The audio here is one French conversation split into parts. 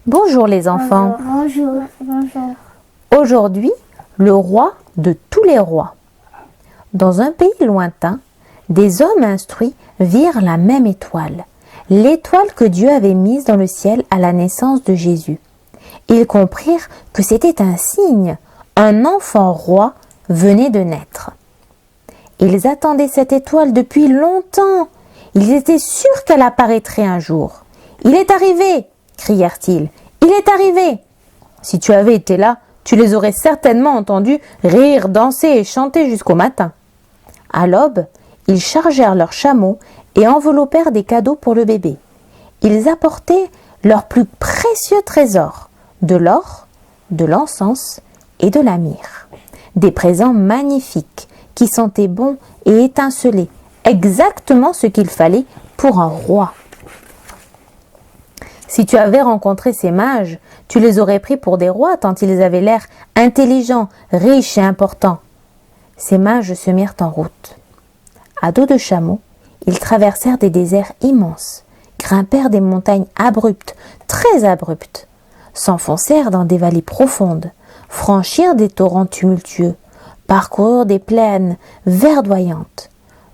Bonjour les enfants. Bonjour. Bonjour. Aujourd'hui, le roi de tous les rois. Dans un pays lointain, des hommes instruits virent la même étoile, l'étoile que Dieu avait mise dans le ciel à la naissance de Jésus. Ils comprirent que c'était un signe, un enfant roi venait de naître. Ils attendaient cette étoile depuis longtemps. Ils étaient sûrs qu'elle apparaîtrait un jour. « Il est arrivé !» crièrent-ils. « Il est arrivé !» Si tu avais été là, tu les aurais certainement entendus rire, danser et chanter jusqu'au matin. À l'aube, ils chargèrent leurs chameaux et enveloppèrent des cadeaux pour le bébé. Ils apportaient leurs plus précieux trésors, de l'or, de l'encens et de la myrrhe. Des présents magnifiques qui sentaient bon et étincelaient, exactement ce qu'il fallait pour un roi. Si tu avais rencontré ces mages, tu les aurais pris pour des rois tant ils avaient l'air intelligents, riches et importants. Ces mages se mirent en route. À dos de chameau, ils traversèrent des déserts immenses, grimpèrent des montagnes abruptes, très abruptes, s'enfoncèrent dans des vallées profondes, franchirent des torrents tumultueux, parcoururent des plaines verdoyantes.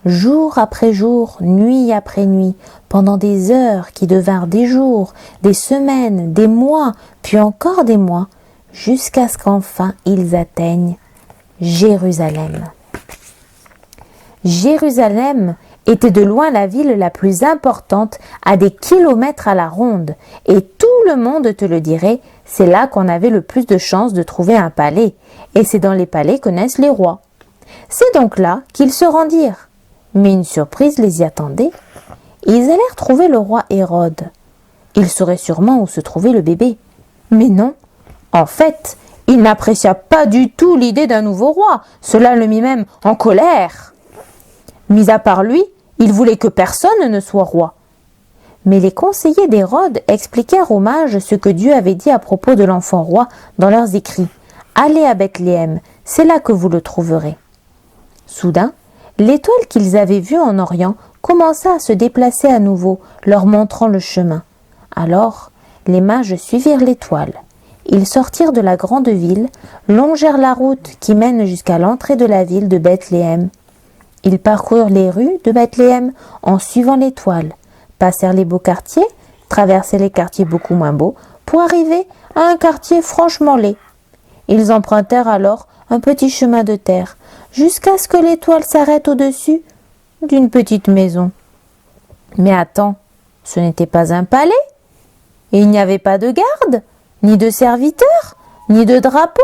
Jour après jour, nuit après nuit, pendant des heures qui devinrent des jours, des semaines, des mois, puis encore des mois, jusqu'à ce qu'enfin ils atteignent Jérusalem. Jérusalem était de loin la ville la plus importante, à des kilomètres à la ronde, et tout le monde te le dirait, c'est là qu'on avait le plus de chances de trouver un palais, et c'est dans les palais que naissent les rois. C'est donc là qu'ils se rendirent. Mais une surprise les y attendait. Ils allèrent trouver le roi Hérode. Il saurait sûrement où se trouvait le bébé. Mais non, en fait, il n'apprécia pas du tout l'idée d'un nouveau roi. Cela le mit même en colère. Mis à part lui, il voulait que personne ne soit roi. Mais les conseillers d'Hérode expliquèrent aux mages ce que Dieu avait dit à propos de l'enfant roi dans leurs écrits. « Allez à Bethléem, c'est là que vous le trouverez. » Soudain, l'étoile qu'ils avaient vue en Orient commença à se déplacer à nouveau, leur montrant le chemin. Alors, les mages suivirent l'étoile. Ils sortirent de la grande ville, longèrent la route qui mène jusqu'à l'entrée de la ville de Bethléem. Ils parcoururent les rues de Bethléem en suivant l'étoile, passèrent les beaux quartiers, traversèrent les quartiers beaucoup moins beaux, pour arriver à un quartier franchement laid. Ils empruntèrent alors un petit chemin de terre, jusqu'à ce que l'étoile s'arrête au-dessus d'une petite maison. Mais attends, ce n'était pas un palais, et il n'y avait pas de garde, ni de serviteurs, ni de drapeau,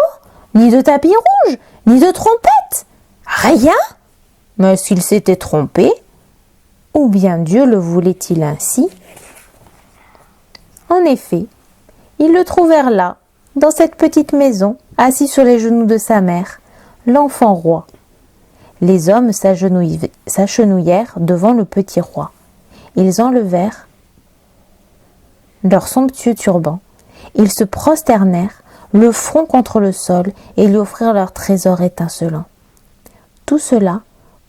ni de tapis rouge, ni de trompette. Rien. Mais s'il s'était trompé, ou bien Dieu le voulait-il ainsi? En effet, ils le trouvèrent là, dans cette petite maison, assis sur les genoux de sa mère, l'enfant roi. Les hommes s'agenouillèrent devant le petit roi. Ils enlevèrent leur somptueux turban. Ils se prosternèrent, le front contre le sol, et lui offrirent leurs trésors étincelants. Tout cela,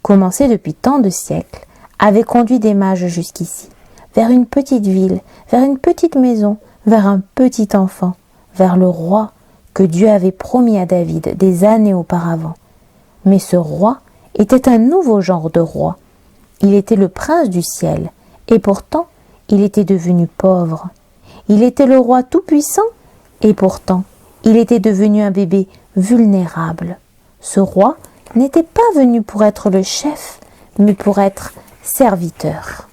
commencé depuis tant de siècles, avait conduit des mages jusqu'ici, vers une petite ville, vers une petite maison, vers un petit enfant, vers le roi que Dieu avait promis à David des années auparavant. Mais ce roi était un nouveau genre de roi. Il était le prince du ciel, et pourtant il était devenu pauvre. Il était le roi tout-puissant, et pourtant il était devenu un bébé vulnérable. Ce roi n'était pas venu pour être le chef, mais pour être serviteur.